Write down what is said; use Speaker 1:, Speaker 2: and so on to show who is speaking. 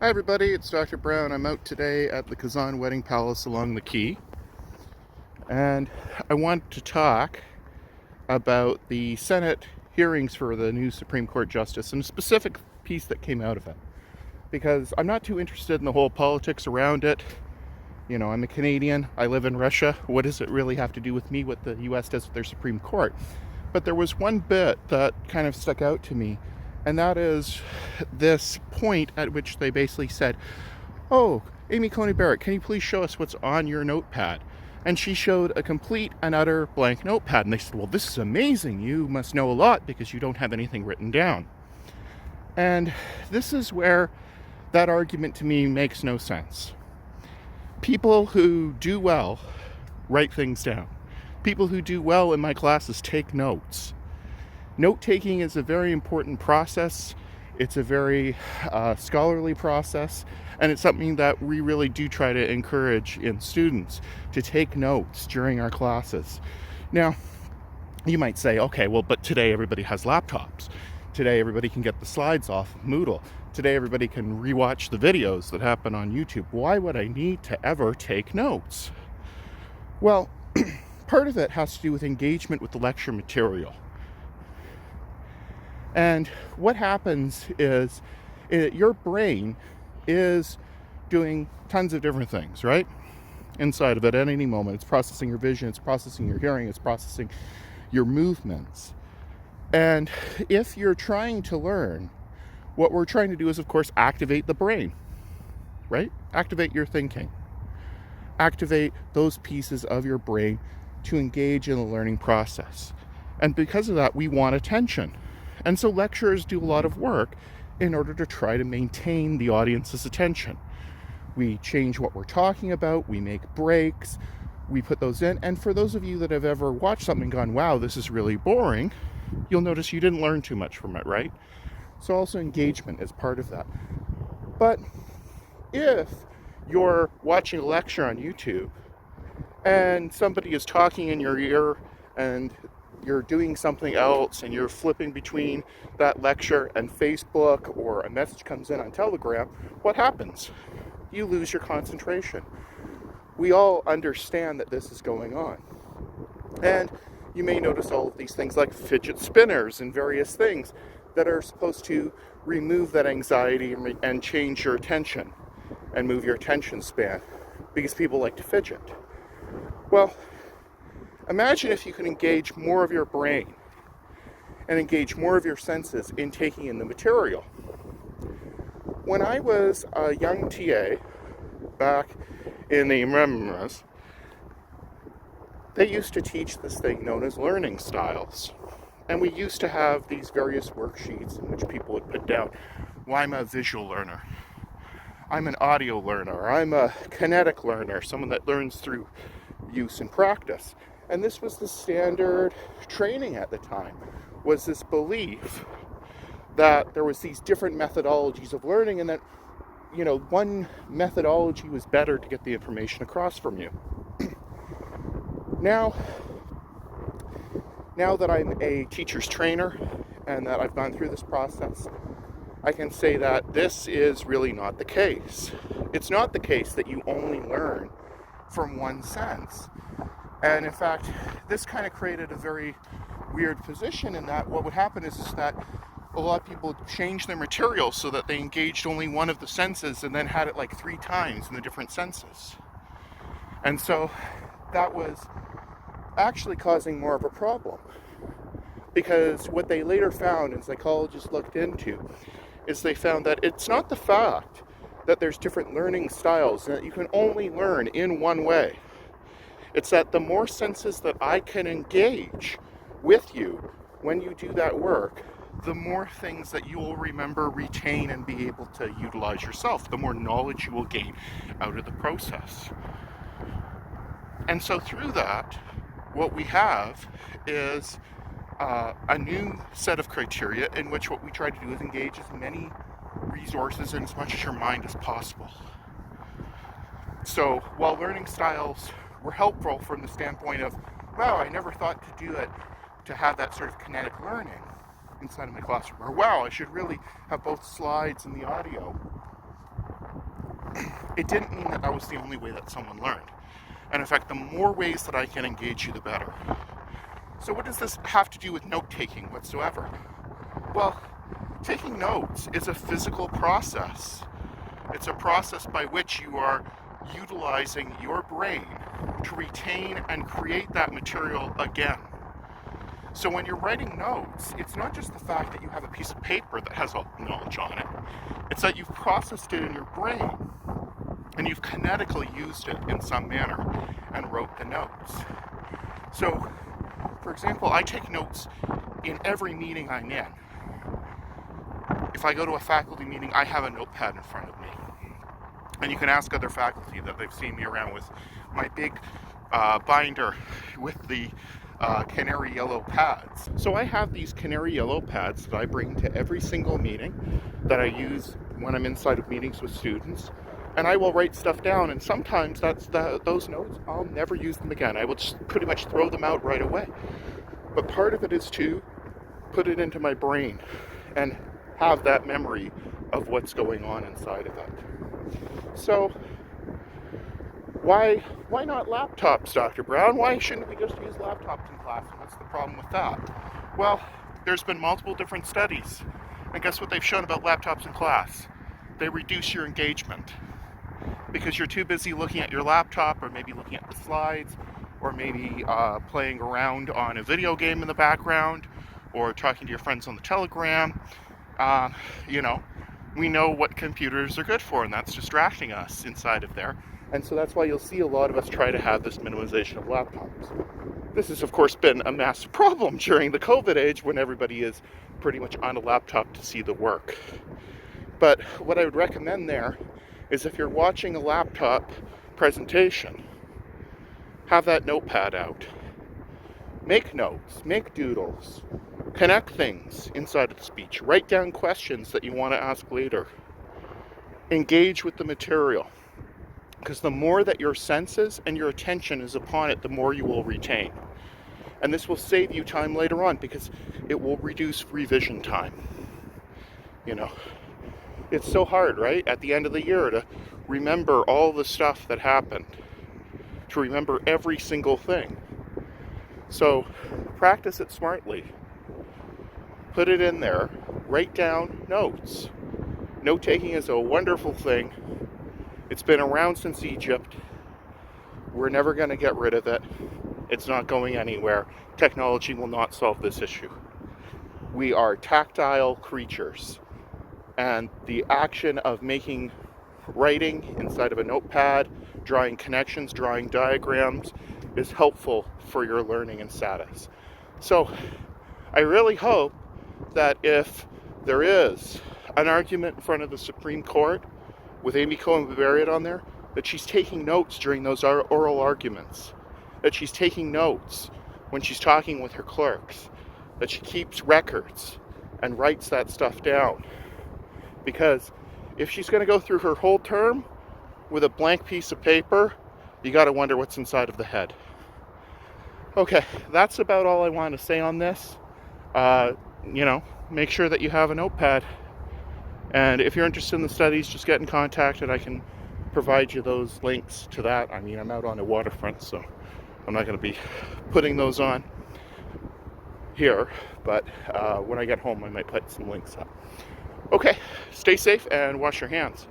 Speaker 1: Hi everybody, it's Dr. Brown. I'm out today at the Kazan Wedding Palace along the Quay, and I want to talk about the Senate hearings for the new Supreme Court Justice and a specific piece that came out of it. Because I'm not too interested in the whole politics around it. You know, I'm a Canadian, I live in Russia. What does it really have to do with me, what the US does with their Supreme Court? But there was one bit that kind of stuck out to me, and that is this point at which they basically said, "Oh, Amy Coney Barrett, can you please show us what's on your notepad?" And she showed a complete and utter blank notepad. And they said, "Well, this is amazing. You must know a lot because you don't have anything written down." And this is where that argument to me makes no sense. People who do well write things down. People who do well in my classes take notes. Note taking is a very important process. It's a very scholarly process, and it's something that we really do try to encourage in students to take notes during our classes. Now, you might say, okay, well, but today everybody has laptops. Today everybody can get the slides off of Moodle. Today everybody can rewatch the videos that happen on YouTube. Why would I need to ever take notes? Well, part of it has to do with engagement with the lecture material. And what happens is your brain is doing tons of different things, right? Inside of it at any moment. It's processing your vision, it's processing your hearing, it's processing your movements. And if you're trying to learn, what we're trying to do is, of course, activate the brain, right? Activate your thinking. Activate those pieces of your brain to engage in the learning process. And because of that, we want attention. And so lecturers do a lot of work in order to try to maintain the audience's attention. We change what we're talking about, we make breaks, we put those in. And for those of you that have ever watched something and gone, wow, this is really boring, you'll notice you didn't learn too much from it, right? So also engagement is part of that. But if you're watching a lecture on YouTube and somebody is talking in your ear and you're doing something else and you're flipping between that lecture and Facebook, or a message comes in on Telegram, what happens? You lose your concentration. We all understand that this is going on. And you may notice all of these things like fidget spinners and various things that are supposed to remove that anxiety and change your attention and move your attention span, because people like to fidget. Well, imagine if you could engage more of your brain and engage more of your senses in taking in the material. When I was a young TA back in the Americas, they used to teach this thing known as learning styles. And we used to have these various worksheets in which people would put down, well, I'm a visual learner, I'm an audio learner, I'm a kinetic learner, someone that learns through use and practice. And this was the standard training at the time, was this belief that there was these different methodologies of learning, and that, you know, one methodology was better to get the information across from you. Now that I'm a teacher's trainer and that I've gone through this process, I can say that this is really not the case. It's not the case that you only learn from one sense. And in fact, this kind of created a very weird position, in that what would happen is that a lot of people changed their material so that they engaged only one of the senses and then had it like 3 times in the different senses. And so that was actually causing more of a problem, because what they later found, and psychologists looked into, is they found that it's not the fact that there's different learning styles and that you can only learn in one way. It's that the more senses that I can engage with you when you do that work, the more things that you will remember, retain, and be able to utilize yourself, the more knowledge you will gain out of the process. And so through that, what we have is a new set of criteria in which what we try to do is engage as many resources and as much as your mind as possible. So while learning styles were helpful from the standpoint of, wow, I never thought to do it, to have that sort of kinetic learning inside of my classroom, or wow, I should really have both slides and the audio, it didn't mean that that was the only way that someone learned. And in fact, the more ways that I can engage you, the better. So what does this have to do with note-taking whatsoever? Well, taking notes is a physical process. It's a process by which you are utilizing your brain to retain and create that material again. So when you're writing notes, it's not just the fact that you have a piece of paper that has all the knowledge on it. It's that you've processed it in your brain and you've kinetically used it in some manner and wrote the notes. So, for example, I take notes in every meeting I'm in. If I go to a faculty meeting, I have a notepad in front of me. And you can ask other faculty that they've seen me around with my big binder with the canary yellow pads. So I have these canary yellow pads that I bring to every single meeting that I use when I'm inside of meetings with students. And I will write stuff down, and sometimes those notes, I'll never use them again. I will just pretty much throw them out right away. But part of it is to put it into my brain and have that memory of what's going on inside of it. So why not laptops, Dr. Brown? Why shouldn't we just use laptops in class? And what's the problem with that? Well, there's been multiple different studies. And guess what they've shown about laptops in class? They reduce your engagement because you're too busy looking at your laptop, or maybe looking at the slides, or maybe playing around on a video game in the background, or talking to your friends on the Telegram. We know what computers are good for, and that's distracting us inside of there. And so that's why you'll see a lot of us try to have this minimization of laptops. This has, of course, been a massive problem during the COVID age when everybody is pretty much on a laptop to see the work. But what I would recommend there is, if you're watching a laptop presentation, have that notepad out. Make notes, make doodles, connect things inside of the speech, write down questions that you want to ask later. Engage with the material, because the more that your senses and your attention is upon it, the more you will retain. And this will save you time later on, because it will reduce revision time. It's so hard, right, at the end of the year to remember all the stuff that happened, to remember every single thing. So practice it smartly. Put it in there. Write down notes. Note-taking is a wonderful thing. It's been around since Egypt. We're never going to get rid of it. It's not going anywhere. Technology will not solve this issue. We are tactile creatures. And the action of writing inside of a notepad, drawing connections, drawing diagrams, is helpful for your learning and status. So I really hope that if there is an argument in front of the Supreme Court with Amy Coney Barrett on there, that she's taking notes during those oral arguments, that she's taking notes when she's talking with her clerks, that she keeps records and writes that stuff down. Because if she's going to go through her whole term with a blank piece of paper, you got to wonder what's inside of the head. Okay, that's about all I want to say on this. Make sure that you have a notepad. And if you're interested in the studies, just get in contact and I can provide you those links to that. I mean, I'm out on the waterfront, so I'm not going to be putting those on here. But when I get home, I might put some links up. Okay, stay safe and wash your hands.